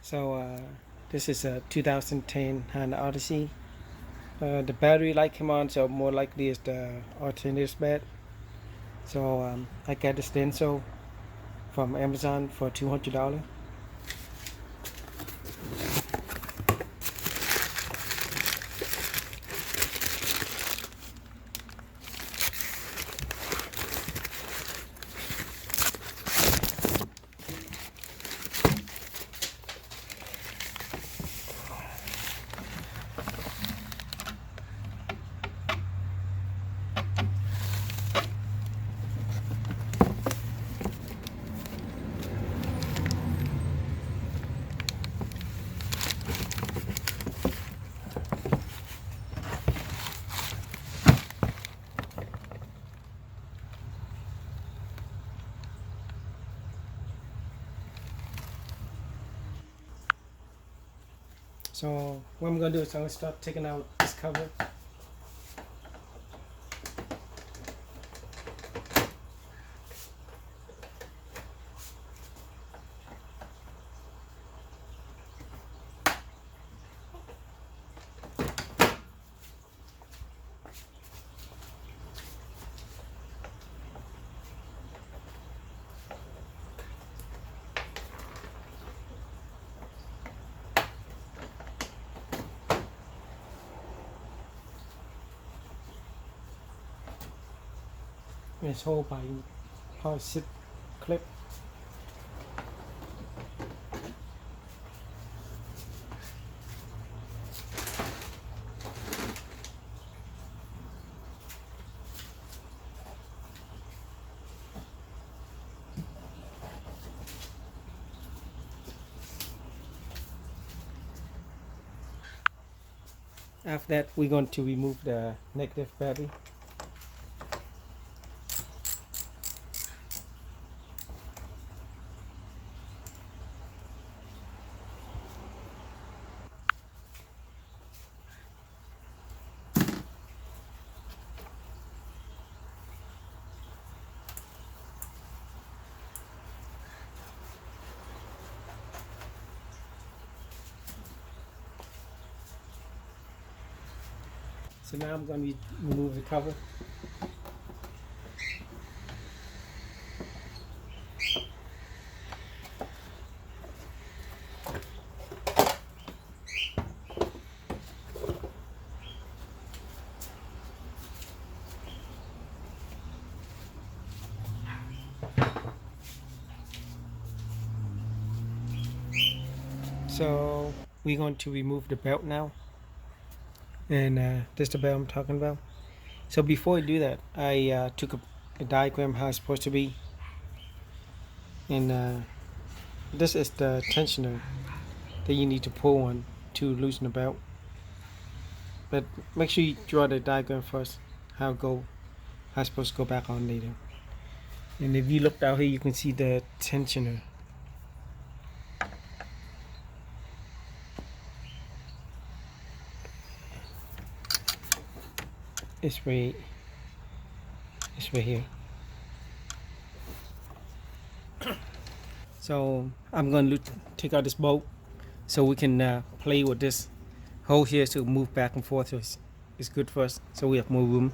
So this is a 2010 Honda Odyssey. The battery light came on, so more likely it's the alternator's bad. So I got this stencil from Amazon for $200. So what I'm gonna do is I'm gonna start taking out this cover. It's hold by power zip clip. After that, we're going to remove the negative battery. So now I'm going to remove the cover. So we're going to remove the belt now. And this is the belt I'm talking about. So before I do that, I took a diagram how it's supposed to be. And this is the tensioner that you need to pull on to loosen the belt. But make sure you draw the diagram first, how it's supposed to go back on later. And if you look down here, you can see the tensioner. It's right here. So I'm going to take out this bolt so we can play with this hole here to move back and forth. So it's good for us, so we have more room.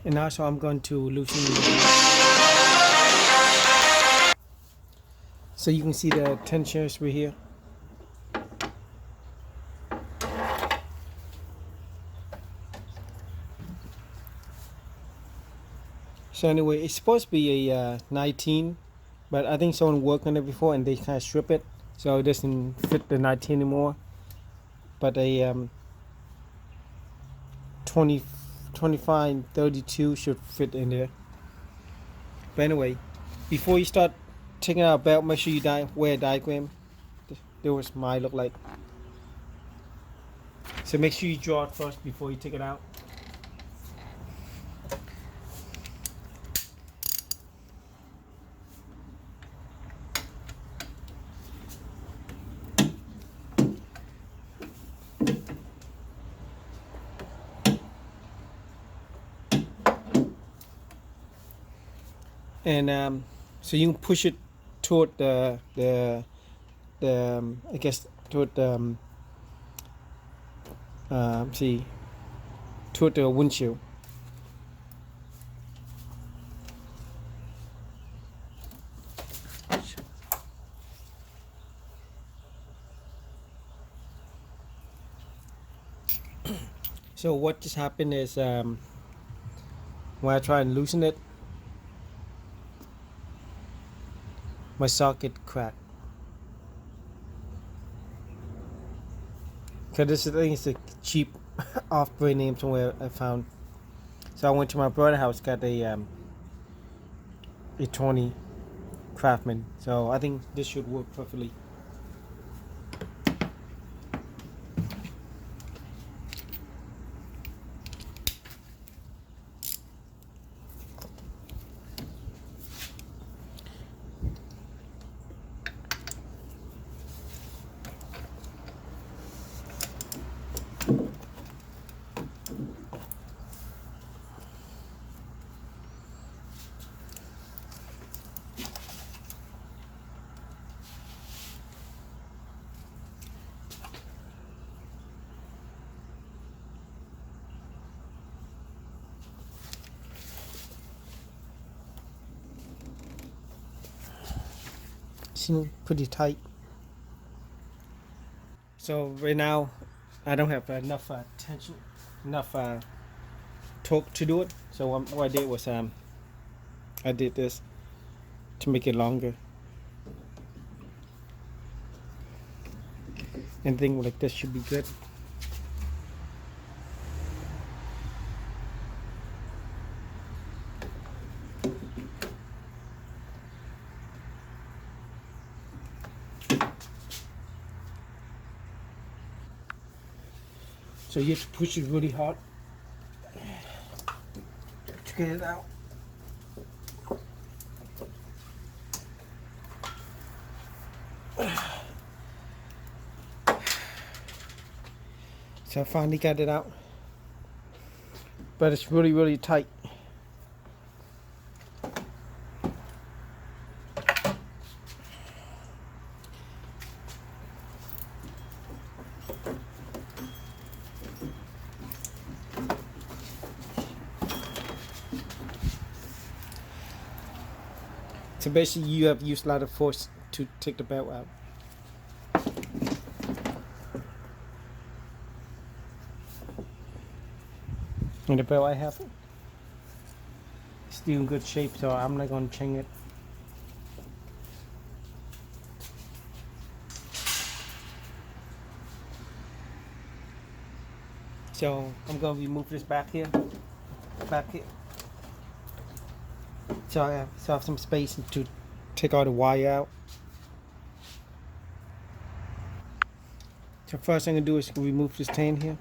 And also I'm going to loosen so you can see the tensioners right here. So anyway, it's supposed to be a 19, but I think someone worked on it before and they kind of strip it, so it doesn't fit the 19 anymore. But a 25, 32 should fit in there. But anyway, before you start taking out a belt, make sure you wear a diagram. This was my look like. So make sure you draw it first before you take it out. And so you can push it toward the I guess toward the see toward the windshield. So what just happened is when I try and loosen it, my socket cracked. Cause this I think it's a cheap off-brand name somewhere I found. So I went to my brother's house, got a 20 Craftsman. So I think this should work perfectly. Seems pretty tight. So right now, I don't have enough tension, enough torque to do it. So what I did was I did this to make it longer. Anything like this should be good. So you have to push it really hard to get it out. So I finally got it out, but it's really, really tight. So basically you have used a lot of force to take the belt out. And the belt I have is still in good shape, so I'm not going to change it. So I'm going to remove this back here. So I have some space to take all the wire out. So first thing I'm going to do is remove this tan here.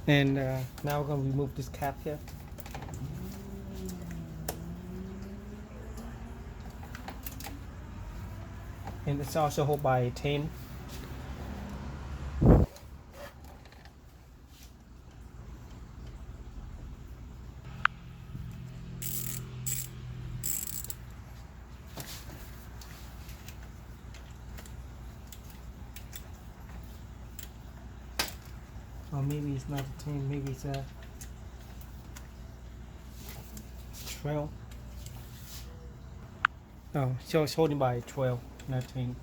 And now we're going to remove this cap here. And it's also held by a tin. Or maybe it's not a tin, maybe it's a trail. Oh, so it's holding by 12, not 10.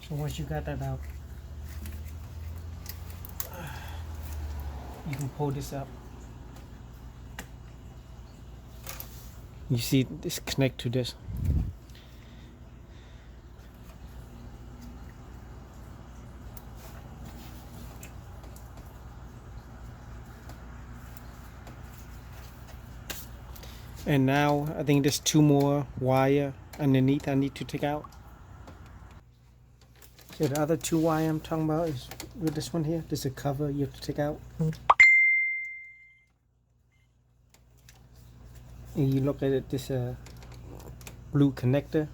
So once you got that out, you can pull this up. You see this connect to this. And now I think there's 2 more wire underneath I need to take out. So the other 2 wire I'm talking about is with this one here. There's a cover you have to take out. And you look at it, this blue connector.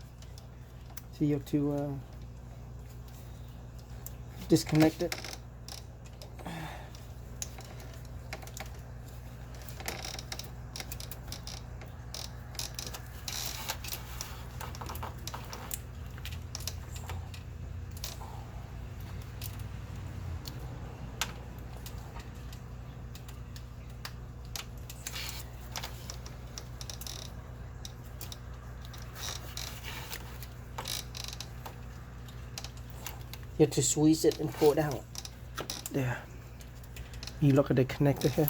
So you have to disconnect it. You have to squeeze it and pull it out. There. You look at the connector here.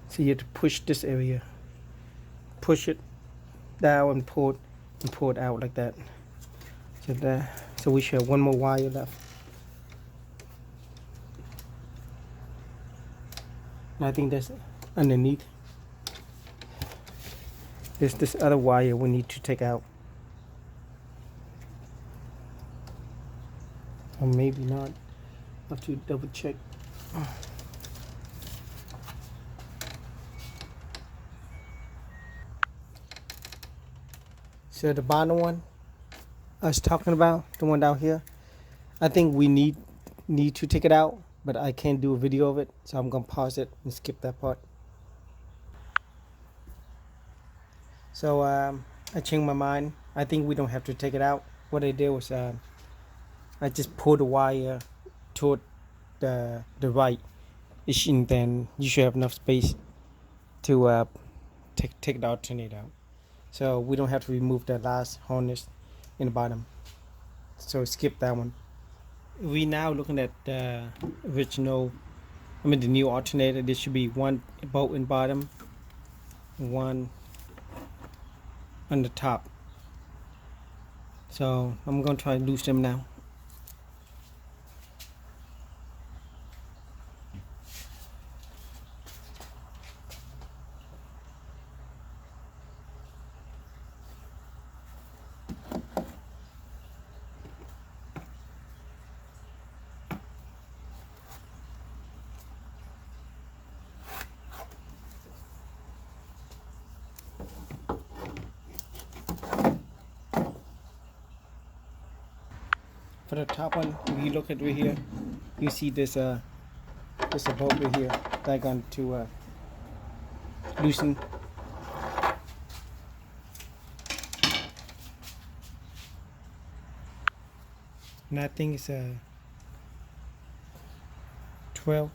So you have to push this area. Push it down and pull it out like that. So there. So we should have 1 more wire left. And I think that's underneath. There's this other wire we need to take out. Or maybe not. Have to double check. So the bottom one I was talking about, the one down here, I think we need to take it out, but I can't do a video of it, so I'm gonna pause it and skip that part. So I changed my mind. I think we don't have to take it out. What I did was I just pulled the wire toward the right, and then you should have enough space to take the alternator out. So we don't have to remove the last harness in the bottom. So skip that one. We now looking at the original, the new alternator. There should be 1 bolt in bottom, 1 on the top. So I'm gonna try to loose them now. For the top one, if you look at right here, you see this a bolt right here that I'm going to loosen. And I think it's a 12.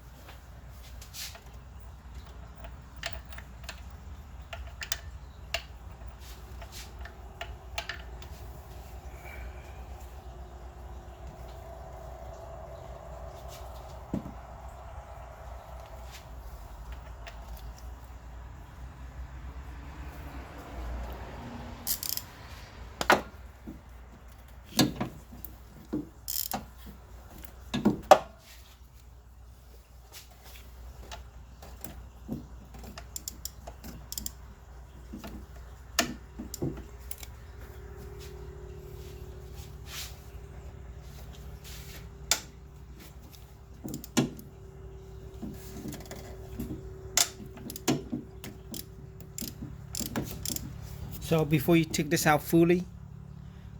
So before you take this out fully,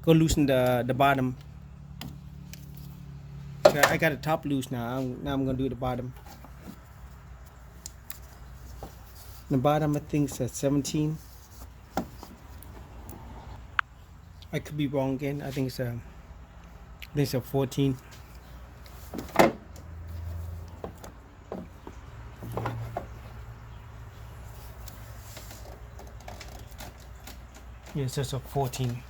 go loosen the bottom. So I got the top loose now. Now I'm gonna do the bottom. The bottom I think is at 17. I could be wrong again. I think it's a 14. Yeah, it's just a 14.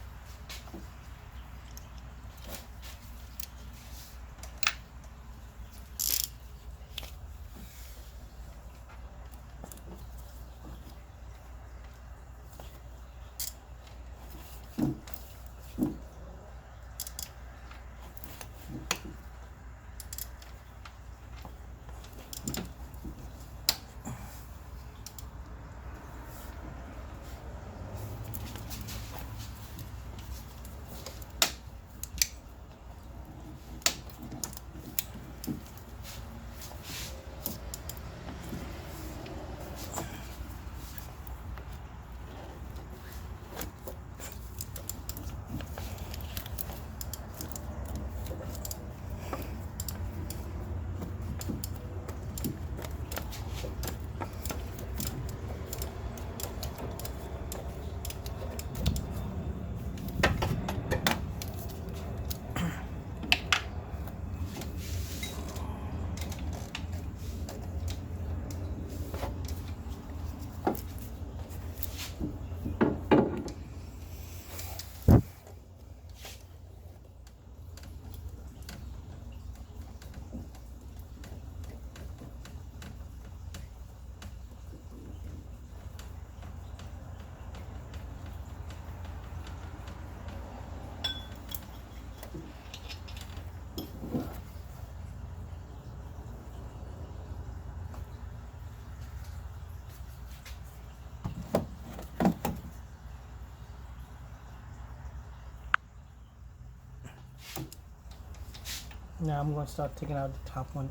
Now I'm gonna start taking out the top one.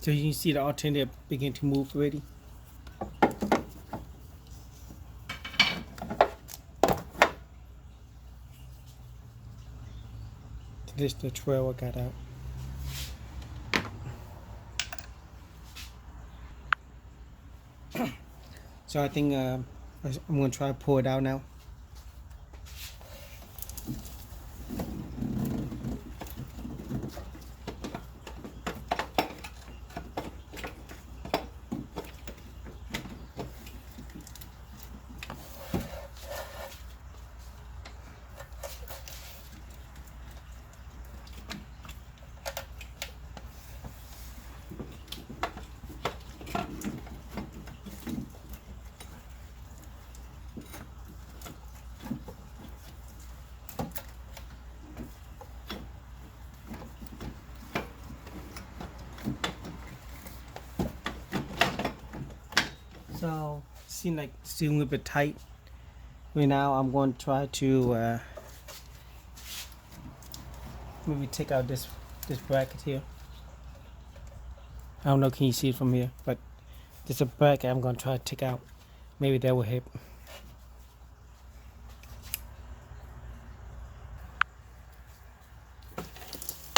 So you can see the alternator begin to move already. This is the 12 I got out. So I think I'm gonna try to pull it out now. So it seems like it's still a little bit tight. Right now I'm going to try to maybe take out this bracket here. I don't know, can you see it from here? But there's a bracket I'm going to try to take out. Maybe that will help.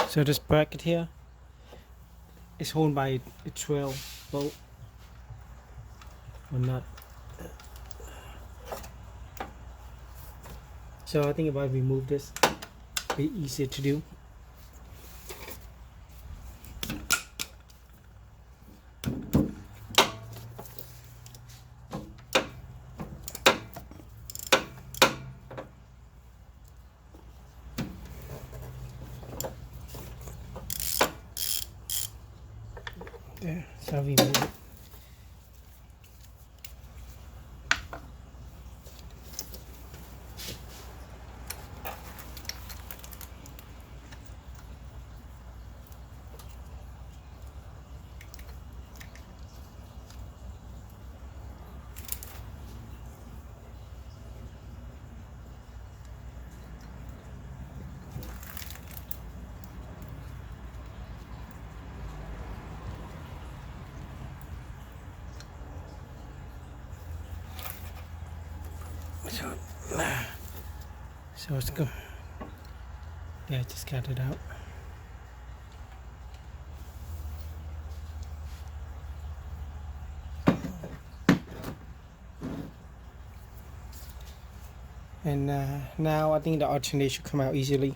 So this bracket here is held by a 12 bolt. Or not. So I think if I remove this, it'll be easier to do. There, so we made it. So it's good. Yeah, just cut it out. And now I think the alternator should come out easily.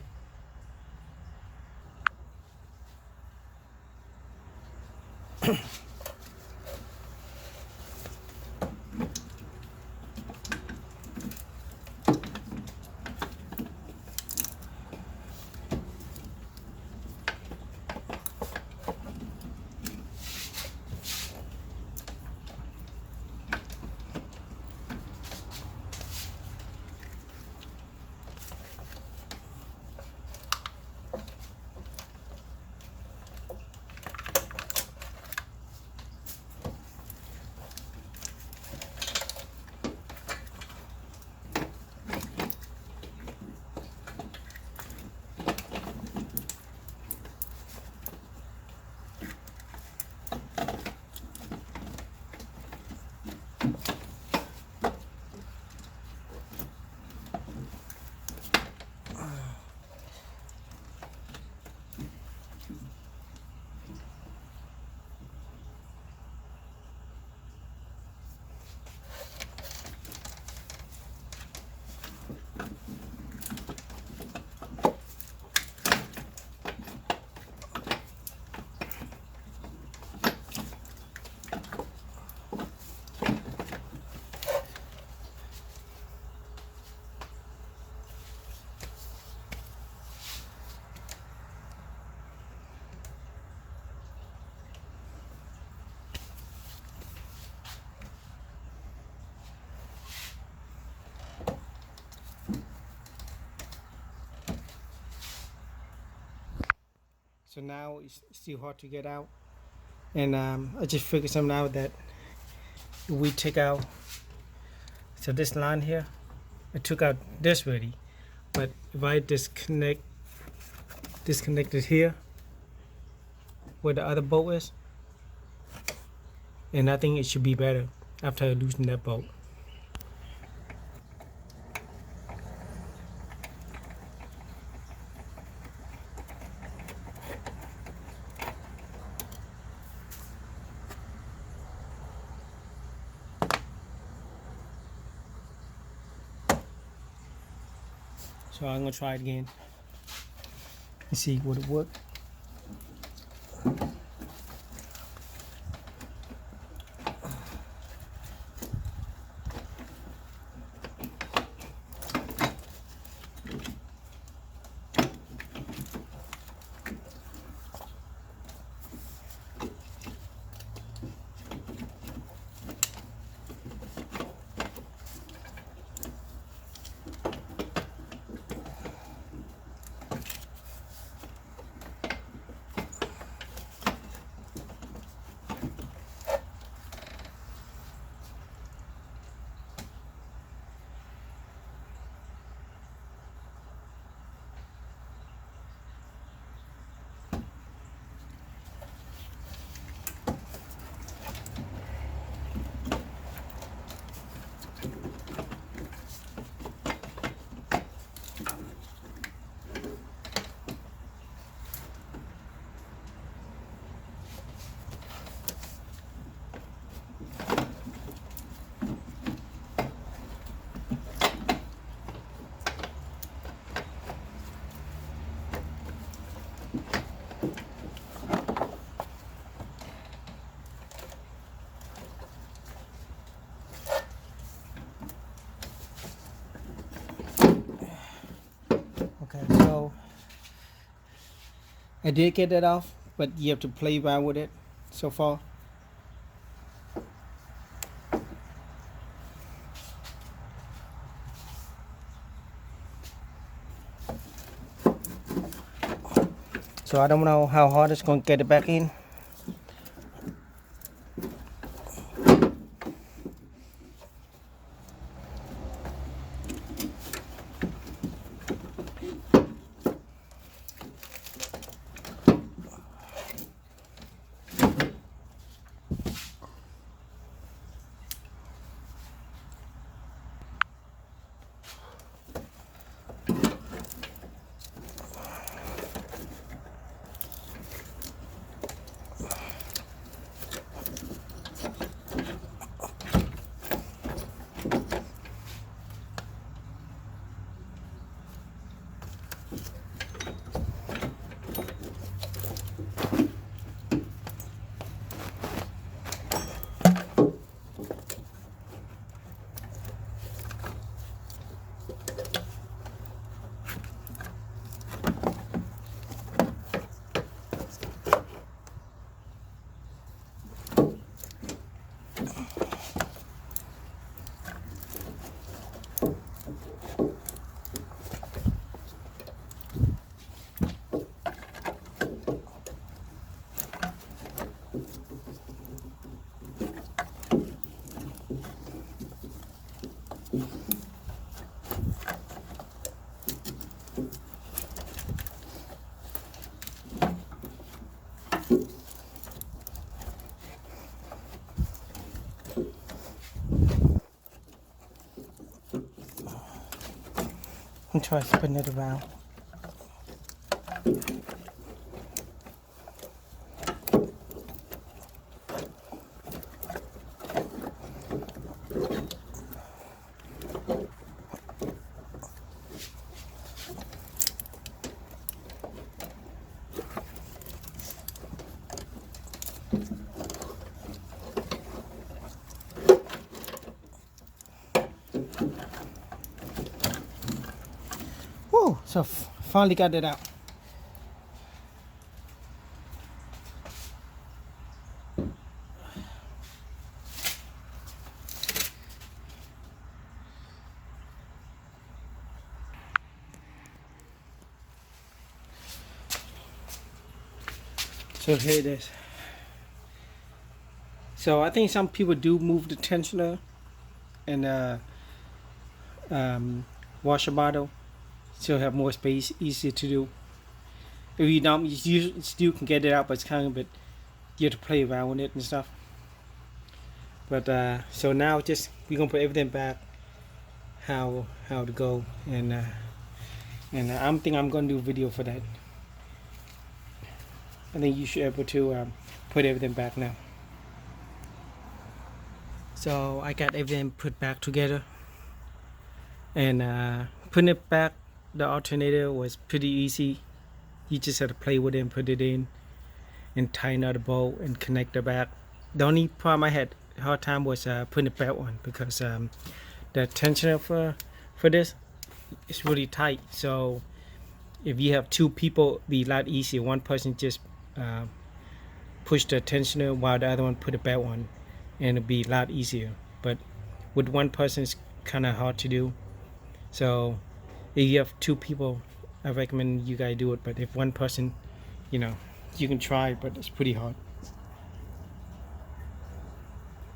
So now it's still hard to get out. And I just figured something out that we take out, so this line here, I took out this already. But if I disconnect it here, where the other bolt is, and I think it should be better after I loosen that bolt. So I'm gonna try it again and see would it work. Okay, so I did get that off, but you have to play around with it. so far. So I don't know how hard it's going to get it back in. And try spinning it around. Whoa, so finally got it out. So here it is. So I think some people do move the tensioner and washer bottle, so have more space, easier to do. If you don't, you still can get it out, but it's kind of a bit, you have to play around with it and stuff. But so now just we're gonna put everything back how to go, and I'm think I'm gonna do a video for that. I think you should be able to put everything back now. So I got everything put back together, and putting it back, the alternator was pretty easy. You just had to play with it and put it in and tighten out the bolt and connect the back. The only problem I had a hard time was putting the back on, because the tensioner for this is really tight. So if you have two people, it'd be a lot easier. One person just push the tensioner while the other one put the back on, and it'd be a lot easier. But with one person, it's kind of hard to do. So if you have two people, I recommend you guys do it. But if one person, you can try, but it's pretty hard.